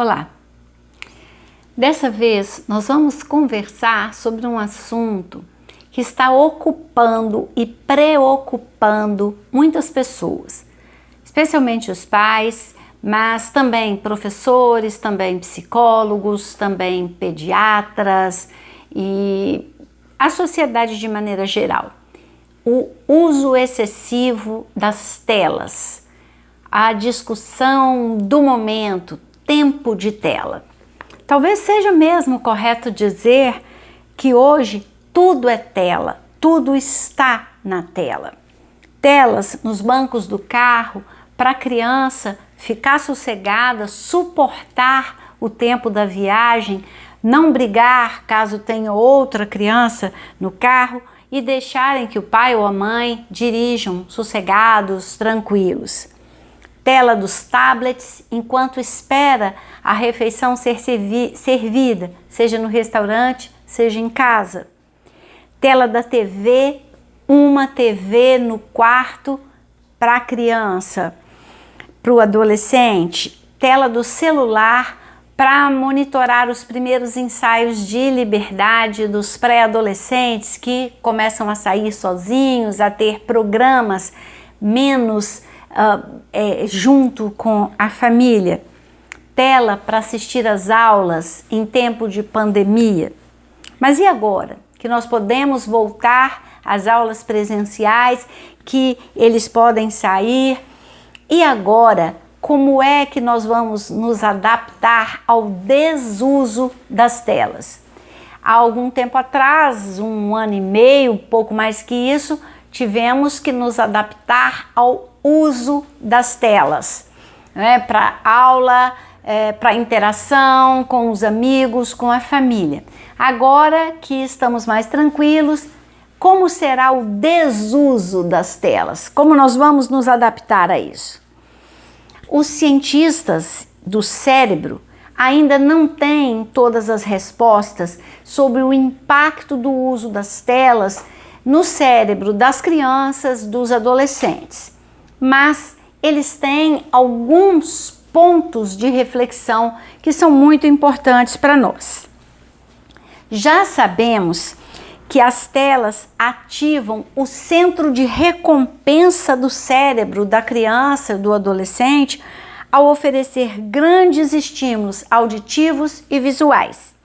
Olá! Dessa vez nós vamos conversar sobre um assunto que está ocupando e preocupando muitas pessoas, especialmente os pais, mas também professores, também psicólogos, também pediatras e a sociedade de maneira geral. O uso excessivo das telas, a discussão do momento, tempo de tela. Talvez seja mesmo correto dizer que hoje tudo é tela, tudo está na tela. Telas nos bancos do carro para a criança ficar sossegada, suportar o tempo da viagem, não brigar caso tenha outra criança no carro e deixarem que o pai ou a mãe dirijam sossegados, tranquilos. Tela dos tablets enquanto espera a refeição ser servida, seja no restaurante, seja em casa. Tela da TV, uma TV no quarto para a criança, para o adolescente. Tela do celular para monitorar os primeiros ensaios de liberdade dos pré-adolescentes que começam a sair sozinhos, a ter programas menos junto com a família. Tela para assistir às aulas em tempo de pandemia. Mas e agora que nós podemos voltar às aulas presenciais, que eles podem sair? E agora, como é que nós vamos nos adaptar ao desuso das telas? Há algum tempo atrás, 1 ano e meio, pouco mais que isso, tivemos que nos adaptar ao uso das telas, né, para aula, para interação com os amigos, com a família. Agora que estamos mais tranquilos, como será o desuso das telas? Como nós vamos nos adaptar a isso? Os cientistas do cérebro ainda não têm todas as respostas sobre o impacto do uso das telas no cérebro das crianças, dos adolescentes. Mas eles têm alguns pontos de reflexão que são muito importantes para nós. Já sabemos que as telas ativam o centro de recompensa do cérebro da criança, do adolescente, ao oferecer grandes estímulos auditivos e visuais.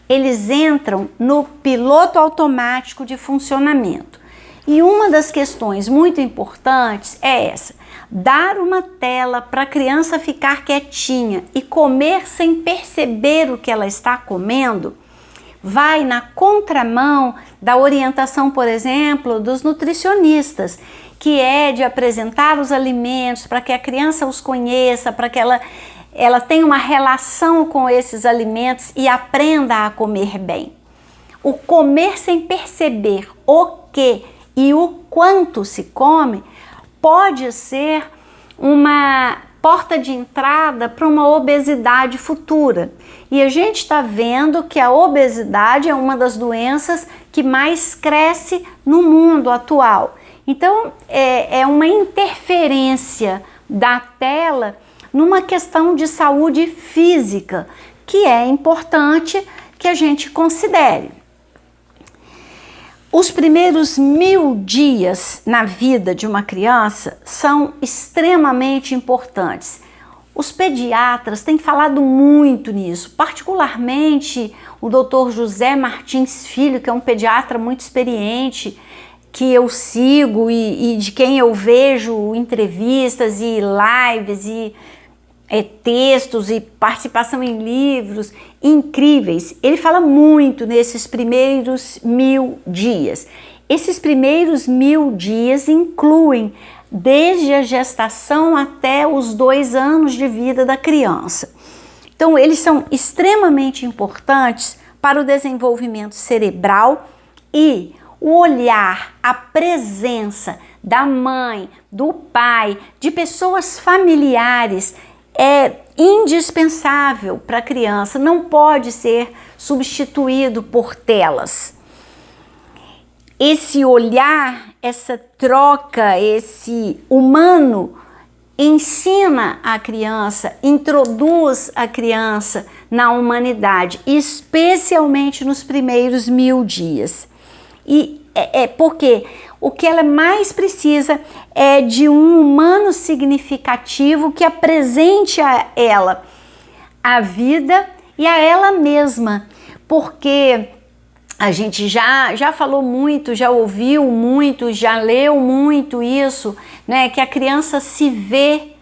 Eles entram no piloto automático de funcionamento. E uma das questões muito importantes é essa: dar uma tela para a criança ficar quietinha e comer sem perceber o que ela está comendo vai na contramão da orientação, por exemplo, dos nutricionistas, que é de apresentar os alimentos para que a criança os conheça, para que ela tenha uma relação com esses alimentos e aprenda a comer bem. O comer sem perceber o que e o quanto se come pode ser uma porta de entrada para uma obesidade futura. E a gente está vendo que a obesidade é uma das doenças que mais cresce no mundo atual. Então, é uma interferência da tela numa questão de saúde física, que é importante que a gente considere. Os primeiros 1000 dias na vida de uma criança são extremamente importantes. Os pediatras têm falado muito nisso, particularmente o Dr. José Martins Filho, que é um pediatra muito experiente, que eu sigo e de quem eu vejo entrevistas e lives e textos e participação em livros incríveis. Ele fala muito nesses primeiros 1000 dias. Esses primeiros 1000 dias incluem desde a gestação até os 2 anos de vida da criança. Então, eles são extremamente importantes para o desenvolvimento cerebral e o olhar, a presença da mãe, do pai, de pessoas familiares é indispensável para a criança, não pode ser substituído por telas. Esse olhar, essa troca, esse humano ensina a criança, introduz a criança na humanidade, especialmente nos primeiros 1000 dias. E porque o que ela mais precisa é de um humano significativo que apresente a ela a vida e a ela mesma, porque a gente já falou muito, já ouviu muito, já leu muito isso, né? Que a criança se vê,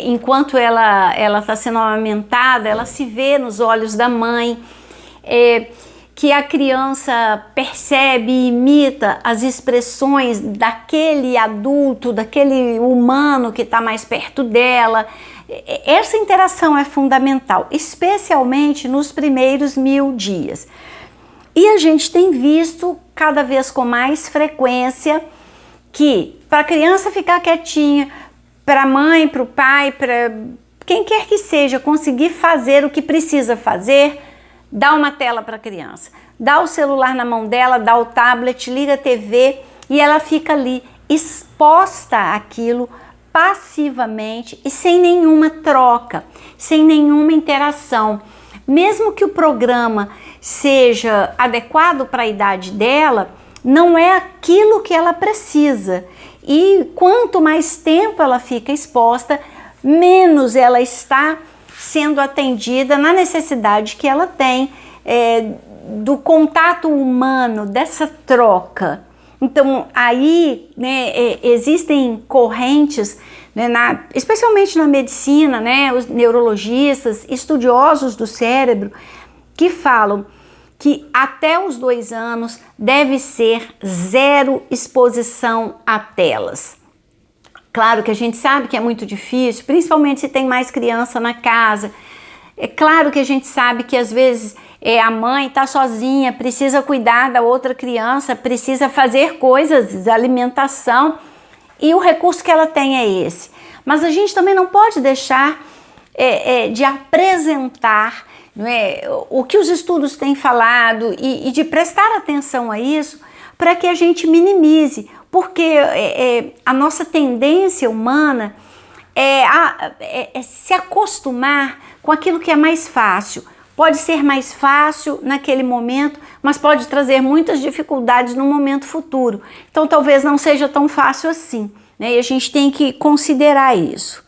enquanto ela está sendo amamentada, ela se vê nos olhos da mãe, que a criança percebe e imita as expressões daquele adulto, daquele humano que está mais perto dela. Essa interação é fundamental, especialmente nos primeiros 1000 dias. E a gente tem visto cada vez com mais frequência que para a criança ficar quietinha, para a mãe, para o pai, para quem quer que seja, conseguir fazer o que precisa fazer, dá uma tela para a criança, dá o celular na mão dela, dá o tablet, liga a TV e ela fica ali exposta àquilo passivamente e sem nenhuma troca, sem nenhuma interação. Mesmo que o programa seja adequado para a idade dela, não é aquilo que ela precisa. E quanto mais tempo ela fica exposta, menos ela está sendo atendida na necessidade que ela tem do contato humano, dessa troca. Então aí, né, existem correntes, né, especialmente na medicina, né, os neurologistas, estudiosos do cérebro, que falam que até os 2 anos deve ser 0 exposição a telas. Claro que a gente sabe que é muito difícil, principalmente se tem mais criança na casa. É claro que a gente sabe que às vezes a mãe está sozinha, precisa cuidar da outra criança, precisa fazer coisas, alimentação, e o recurso que ela tem é esse. Mas a gente também não pode deixar de apresentar, não é, o que os estudos têm falado e de prestar atenção a isso para que a gente minimize, porque a nossa tendência humana é se acostumar com aquilo que é mais fácil. Pode ser mais fácil naquele momento, mas pode trazer muitas dificuldades no momento futuro. Então talvez não seja tão fácil assim, né? E a gente tem que considerar isso.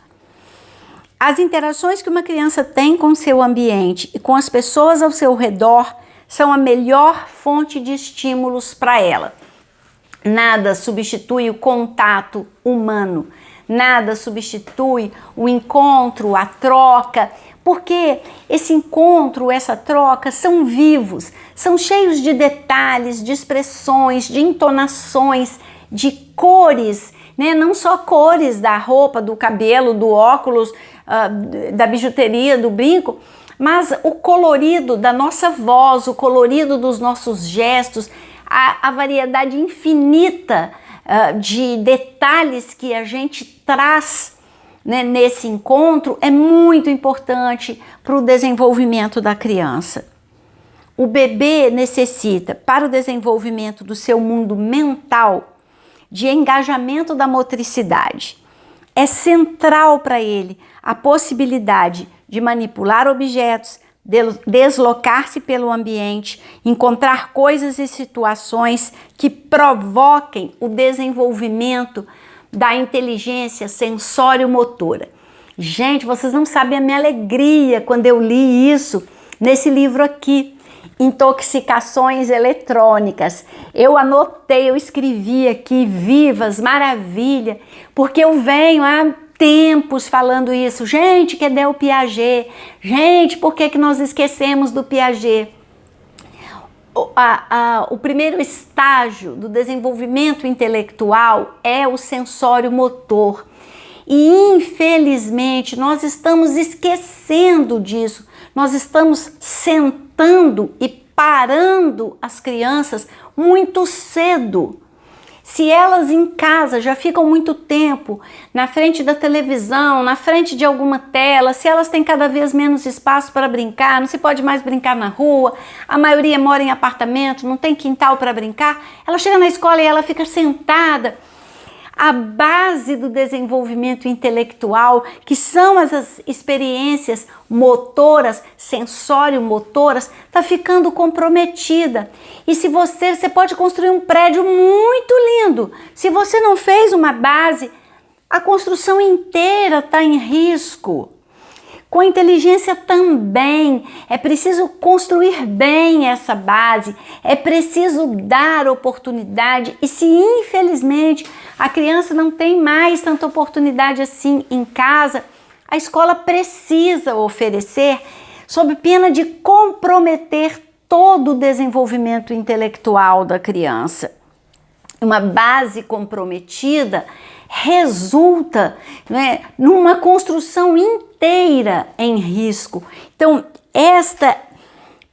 As interações que uma criança tem com o seu ambiente e com as pessoas ao seu redor são a melhor fonte de estímulos para ela. Nada substitui o contato humano, nada substitui o encontro, a troca, porque esse encontro, essa troca são vivos, são cheios de detalhes, de expressões, de entonações, de cores, né? Não só cores da roupa, do cabelo, do óculos, da bijuteria, do brinco, mas o colorido da nossa voz, o colorido dos nossos gestos, a variedade infinita de detalhes que a gente traz, né, nesse encontro é muito importante para o desenvolvimento da criança. O bebê necessita, para o desenvolvimento do seu mundo mental, de engajamento da motricidade. É central para ele a possibilidade de manipular objetos, deslocar-se pelo ambiente, encontrar coisas e situações que provoquem o desenvolvimento da inteligência sensório-motora. Gente, vocês não sabem a minha alegria quando eu li isso nesse livro aqui, Intoxicações Eletrônicas. Eu anotei, eu escrevi aqui, vivas, maravilha, porque eu venho há tempos falando isso. Gente, cadê o Piaget? Gente, por que nós esquecemos do Piaget? O primeiro estágio do desenvolvimento intelectual é o sensório motor. E infelizmente nós estamos esquecendo disso. Nós estamos sentando e parando as crianças muito cedo. Se elas em casa já ficam muito tempo na frente da televisão, na frente de alguma tela, se elas têm cada vez menos espaço para brincar, não se pode mais brincar na rua, a maioria mora em apartamento, não tem quintal para brincar, ela chega na escola e ela fica sentada. A base do desenvolvimento intelectual, que são as experiências motoras, sensório-motoras, está ficando comprometida. E se você pode construir um prédio muito lindo, se você não fez uma base, a construção inteira está em risco. Com a inteligência também, é preciso construir bem essa base, é preciso dar oportunidade e se infelizmente a criança não tem mais tanta oportunidade assim em casa, a escola precisa oferecer sob pena de comprometer todo o desenvolvimento intelectual da criança. Uma base comprometida resulta, né, numa construção inteira em risco. Então, esta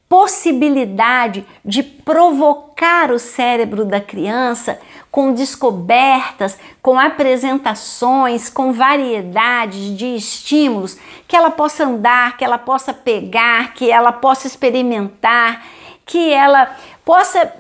possibilidade de provocar o cérebro da criança com descobertas, com apresentações, com variedades de estímulos, que ela possa andar, que ela possa pegar, que ela possa experimentar, que ela possa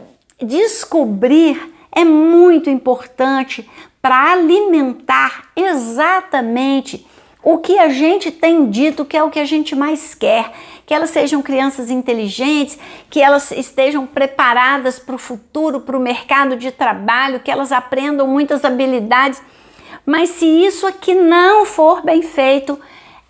descobrir, é muito importante para alimentar exatamente o que a gente tem dito que é o que a gente mais quer, que elas sejam crianças inteligentes, que elas estejam preparadas para o futuro, para o mercado de trabalho, que elas aprendam muitas habilidades. Mas se isso aqui não for bem feito,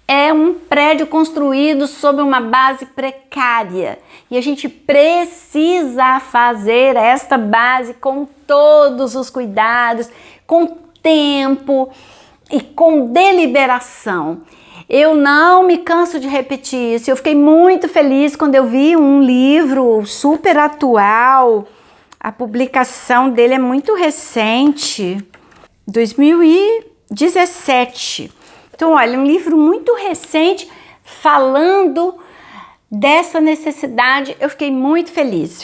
é um prédio construído sob uma base precária. E a gente precisa fazer esta base com todos os cuidados, com tempo e com deliberação. Eu não me canso de repetir isso. Eu fiquei muito feliz quando eu vi um livro super atual. A publicação dele é muito recente, 2017. Então, olha, um livro muito recente falando dessa necessidade. Eu fiquei muito feliz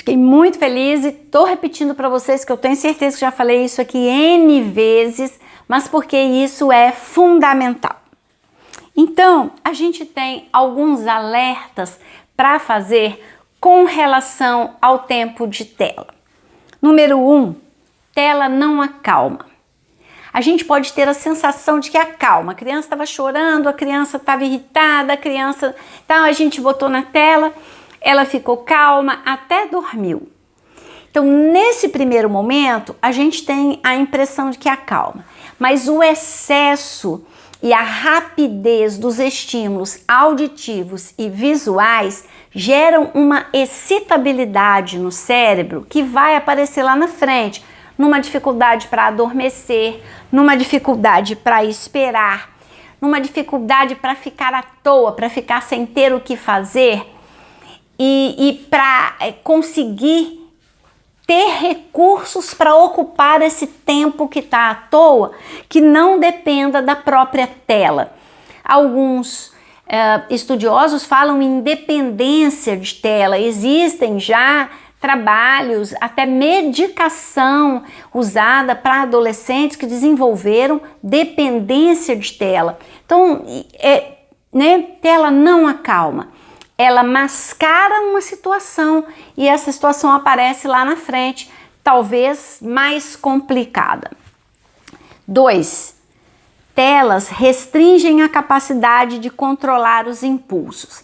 e tô repetindo para vocês que eu tenho certeza que já falei isso aqui N vezes, mas porque isso é fundamental. Então, a gente tem alguns alertas para fazer com relação ao tempo de tela. Número 1, tela não acalma. A gente pode ter a sensação de que acalma. A criança estava chorando, a criança estava irritada, Então a gente botou na tela, ela ficou calma, até dormiu. Então nesse primeiro momento a gente tem a impressão de que acalma. Mas o excesso e a rapidez dos estímulos auditivos e visuais geram uma excitabilidade no cérebro que vai aparecer lá na frente, numa dificuldade para adormecer, numa dificuldade para esperar, numa dificuldade para ficar à toa, para ficar sem ter o que fazer e para conseguir ter recursos para ocupar esse tempo que está à toa, que não dependa da própria tela. Alguns estudiosos falam em dependência de tela. Existem já trabalhos, até medicação usada para adolescentes que desenvolveram dependência de tela. Então, tela não acalma. Ela mascara uma situação e essa situação aparece lá na frente, talvez mais complicada. 2. Telas restringem a capacidade de controlar os impulsos.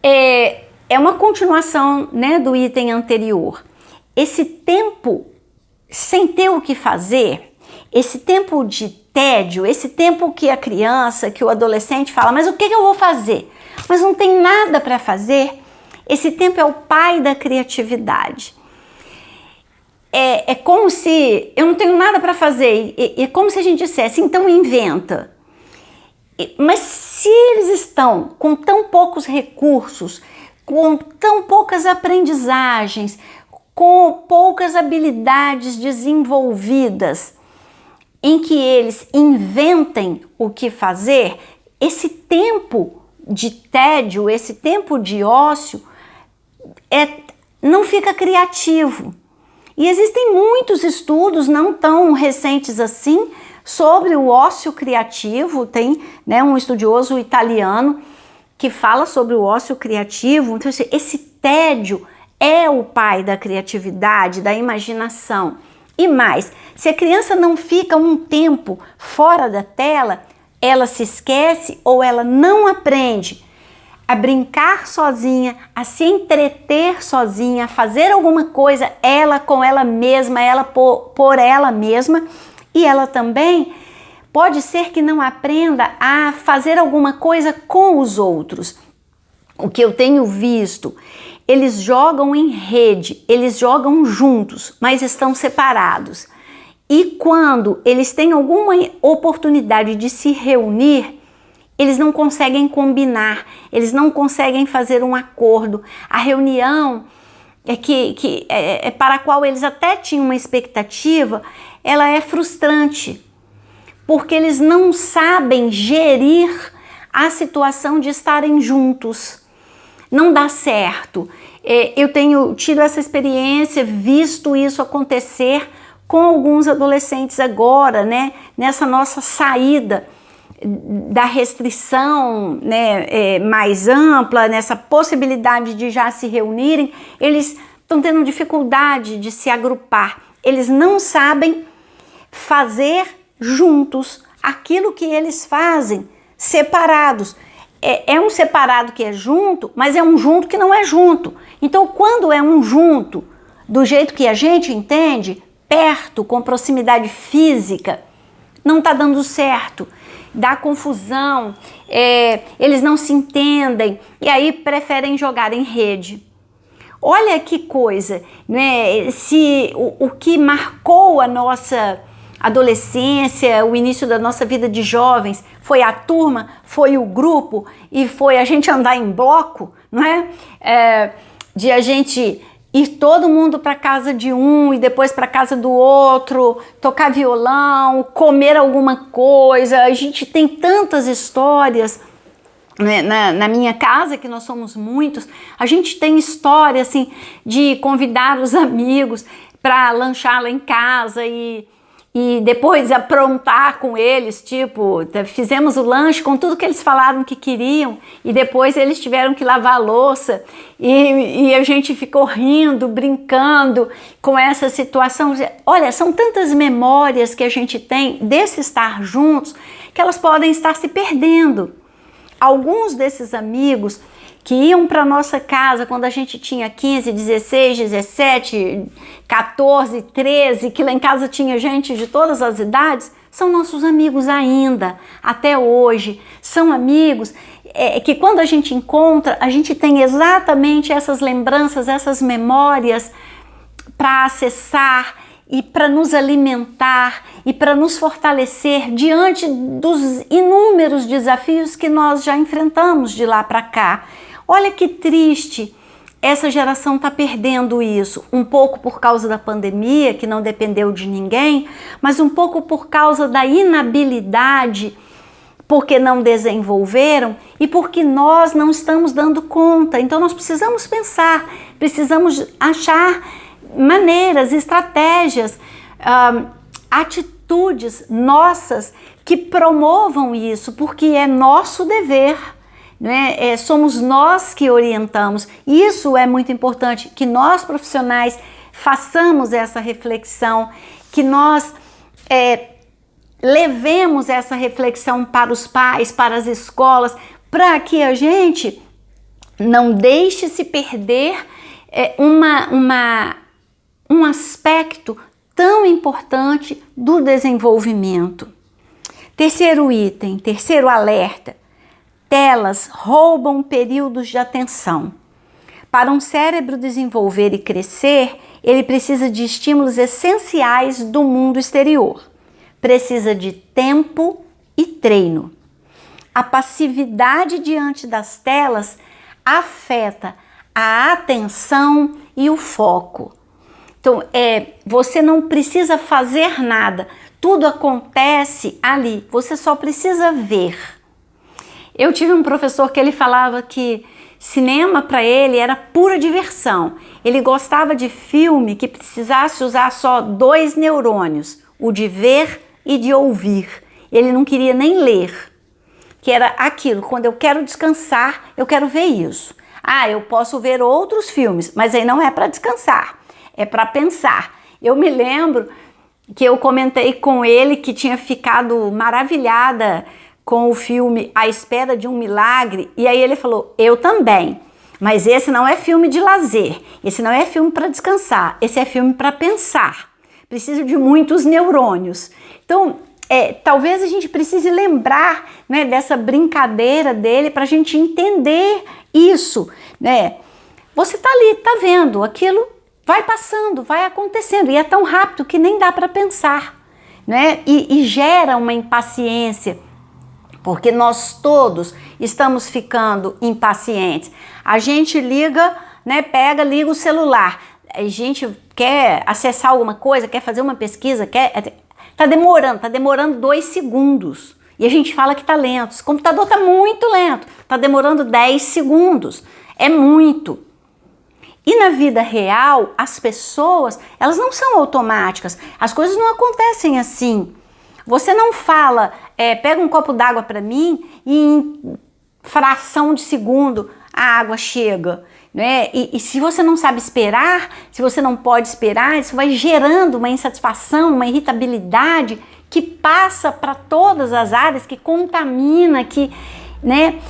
É uma continuação, do item anterior. Esse tempo sem ter o que fazer, esse tempo de tédio, esse tempo que a criança, que o adolescente fala, mas o que eu vou fazer? Mas não tem nada para fazer. Esse tempo é o pai da criatividade. É como se eu não tenho nada para fazer. É como se a gente dissesse, então inventa. Mas se eles estão com tão poucos recursos, com tão poucas aprendizagens, com poucas habilidades desenvolvidas, em que eles inventem o que fazer, esse tempo de tédio, esse tempo de ócio, não fica criativo. E existem muitos estudos, não tão recentes assim, sobre o ócio criativo. Tem um estudioso italiano que fala sobre o ócio criativo. Então, esse tédio é o pai da criatividade, da imaginação. E mais, se a criança não fica um tempo fora da tela, ela se esquece ou ela não aprende a brincar sozinha, a se entreter sozinha, a fazer alguma coisa ela com ela mesma, ela por ela mesma, e ela também pode ser que não aprenda a fazer alguma coisa com os outros. O que eu tenho visto, eles jogam em rede, eles jogam juntos, mas estão separados. E quando eles têm alguma oportunidade de se reunir, eles não conseguem combinar, eles não conseguem fazer um acordo. A reunião para a qual eles até tinham uma expectativa, ela é frustrante, porque eles não sabem gerir a situação de estarem juntos. Não dá certo. Eu tenho tido essa experiência, visto isso acontecer com alguns adolescentes agora, né? Nessa nossa saída da restrição, né, mais ampla, nessa possibilidade de já se reunirem, eles estão tendo dificuldade de se agrupar. Eles não sabem fazer juntos aquilo que eles fazem separados. É um separado que é junto, mas é um junto que não é junto. Então, quando é um junto do jeito que a gente entende, perto, com proximidade física, não está dando certo. Dá confusão, eles não se entendem e aí preferem jogar em rede. Olha que coisa, né? O que marcou a nossa adolescência, o início da nossa vida de jovens, foi a turma, foi o grupo e foi a gente andar em bloco, não é? De a gente ir todo mundo para casa de um e depois para casa do outro, tocar violão, comer alguma coisa. A gente tem tantas histórias, né? Na minha casa, que nós somos muitos, a gente tem história assim de convidar os amigos para lanchar lá em casa e depois aprontar com eles, tipo, fizemos o lanche com tudo que eles falaram que queriam e depois eles tiveram que lavar a louça e a gente ficou rindo, brincando com essa situação. Olha, são tantas memórias que a gente tem desse estar juntos que elas podem estar se perdendo. Alguns desses amigos que iam para nossa casa quando a gente tinha 15, 16, 17, 14, 13, que lá em casa tinha gente de todas as idades, são nossos amigos ainda, até hoje. São amigos que quando a gente encontra, a gente tem exatamente essas lembranças, essas memórias para acessar e para nos alimentar e para nos fortalecer diante dos inúmeros desafios que nós já enfrentamos de lá para cá. Olha que triste, essa geração está perdendo isso, um pouco por causa da pandemia, que não dependeu de ninguém, mas um pouco por causa da inabilidade, porque não desenvolveram e porque nós não estamos dando conta. Então nós precisamos pensar, precisamos achar maneiras, estratégias, atitudes nossas que promovam isso, porque é nosso dever. Né? Somos nós que orientamos. Isso é muito importante, que nós profissionais façamos essa reflexão, que nós levemos essa reflexão para os pais, para as escolas, para que a gente não deixe se perder um aspecto tão importante do desenvolvimento. Terceiro item, terceiro alerta. Telas roubam períodos de atenção. Para um cérebro desenvolver e crescer, ele precisa de estímulos essenciais do mundo exterior. Precisa de tempo e treino. A passividade diante das telas afeta a atenção e o foco. Então, você não precisa fazer nada, tudo acontece ali, você só precisa ver. Eu tive um professor que ele falava que cinema para ele era pura diversão. Ele gostava de filme que precisasse usar só 2 neurônios, o de ver e de ouvir. Ele não queria nem ler, que era aquilo, quando eu quero descansar, eu quero ver isso. Eu posso ver outros filmes, mas aí não é para descansar, é para pensar. Eu me lembro que eu comentei com ele que tinha ficado maravilhada com o filme A Espera de um Milagre, e aí ele falou, eu também, mas esse não é filme de lazer, esse não é filme para descansar, esse é filme para pensar, precisa de muitos neurônios. Então, talvez a gente precise lembrar, né, dessa brincadeira dele para a gente entender isso, né? Você tá ali, tá vendo, aquilo vai passando, vai acontecendo, e é tão rápido que nem dá para pensar, né? E gera uma impaciência, porque nós todos estamos ficando impacientes. A gente liga, né, liga o celular, a gente quer acessar alguma coisa, quer fazer uma pesquisa, tá demorando 2 segundos. E a gente fala que tá lento. Esse computador tá muito lento, tá demorando 10 segundos. É muito. E na vida real, as pessoas, elas não são automáticas. As coisas não acontecem assim. Você não fala, pega um copo d'água para mim e em fração de segundo a água chega, né? E se você não sabe esperar, se você não pode esperar, isso vai gerando uma insatisfação, uma irritabilidade que passa para todas as áreas, que contamina, que, né,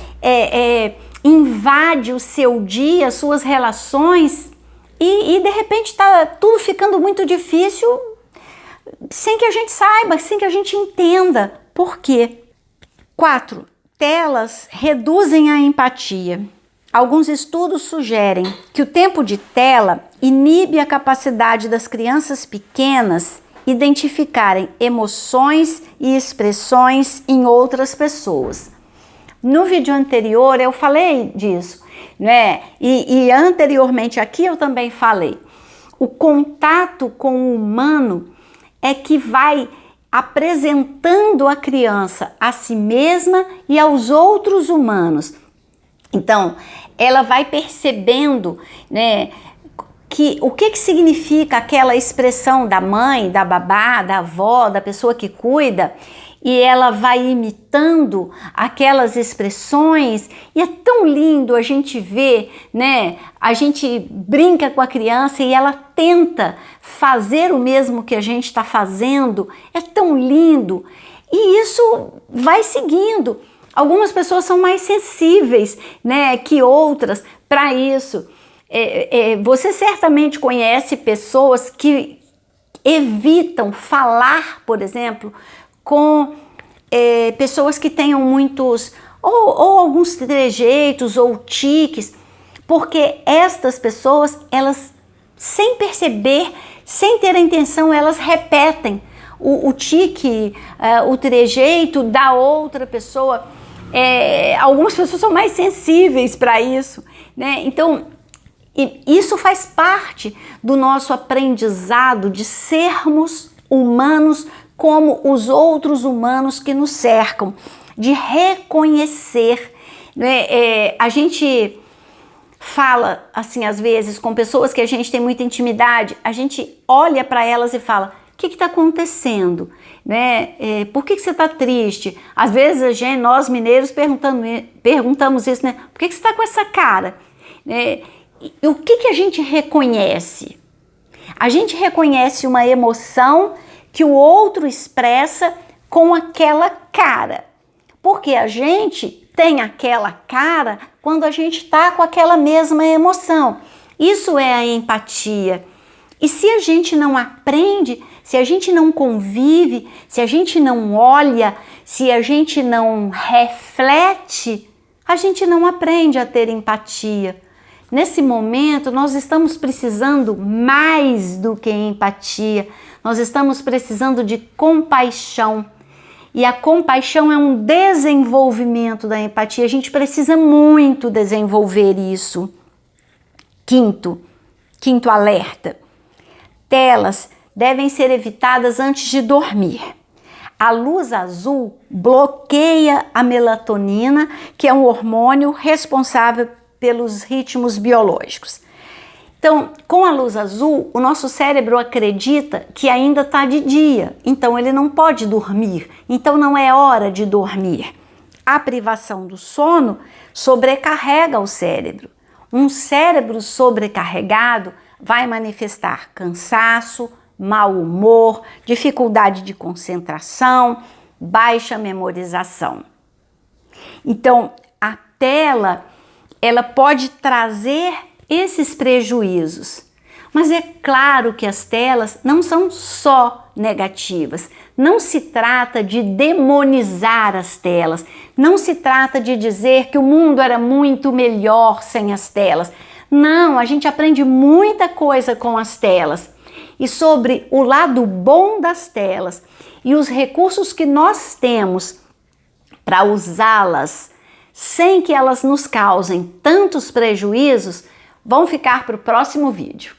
invade o seu dia, as suas relações, e de repente está tudo ficando muito difícil sem que a gente saiba, sem que a gente entenda por quê. 4. Telas reduzem a empatia. Alguns estudos sugerem que o tempo de tela inibe a capacidade das crianças pequenas identificarem emoções e expressões em outras pessoas. No vídeo anterior eu falei disso, né? E anteriormente aqui eu também falei. O contato com o humano é que vai apresentando a criança a si mesma e aos outros humanos. Então, ela vai percebendo, né, o que significa aquela expressão da mãe, da babá, da avó, da pessoa que cuida, e ela vai imitando aquelas expressões, e é tão lindo a gente ver, né? A gente brinca com a criança e ela tenta fazer o mesmo que a gente está fazendo, é tão lindo, e isso vai seguindo. Algumas pessoas são mais sensíveis, né, que outras para isso. Você certamente conhece pessoas que evitam falar, por exemplo, com pessoas que tenham muitos, ou alguns trejeitos ou tiques, porque estas pessoas, elas, sem perceber, sem ter a intenção, elas repetem o tique, o trejeito da outra pessoa. Algumas pessoas são mais sensíveis para isso, né? Então, isso faz parte do nosso aprendizado de sermos humanos como os outros humanos que nos cercam, de reconhecer, né? A gente fala assim às vezes com pessoas que a gente tem muita intimidade, a gente olha para elas e fala: o que está acontecendo? Né? Por que você está triste? Às vezes nós mineiros perguntamos isso, né? Por que você está com essa cara? E o que a gente reconhece? A gente reconhece uma emoção que o outro expressa com aquela cara. Porque a gente tem aquela cara quando a gente está com aquela mesma emoção. Isso é a empatia. E se a gente não aprende, se a gente não convive, se a gente não olha, se a gente não reflete, a gente não aprende a ter empatia. Nesse momento, nós estamos precisando mais do que empatia. Nós estamos precisando de compaixão. E a compaixão é um desenvolvimento da empatia. A gente precisa muito desenvolver isso. Quinto alerta. Telas devem ser evitadas antes de dormir. A luz azul bloqueia a melatonina, que é um hormônio responsável pelos ritmos biológicos. Então, com a luz azul, o nosso cérebro acredita que ainda está de dia, então ele não pode dormir, então não é hora de dormir. A privação do sono sobrecarrega o cérebro. Um cérebro sobrecarregado vai manifestar cansaço, mau humor, dificuldade de concentração, baixa memorização. Então, a tela, ela pode trazer esses prejuízos. Mas é claro que as telas não são só negativas. Não se trata de demonizar as telas. Não se trata de dizer que o mundo era muito melhor sem as telas. Não, a gente aprende muita coisa com as telas. E sobre o lado bom das telas e os recursos que nós temos para usá-las sem que elas nos causem tantos prejuízos, vão ficar para o próximo vídeo.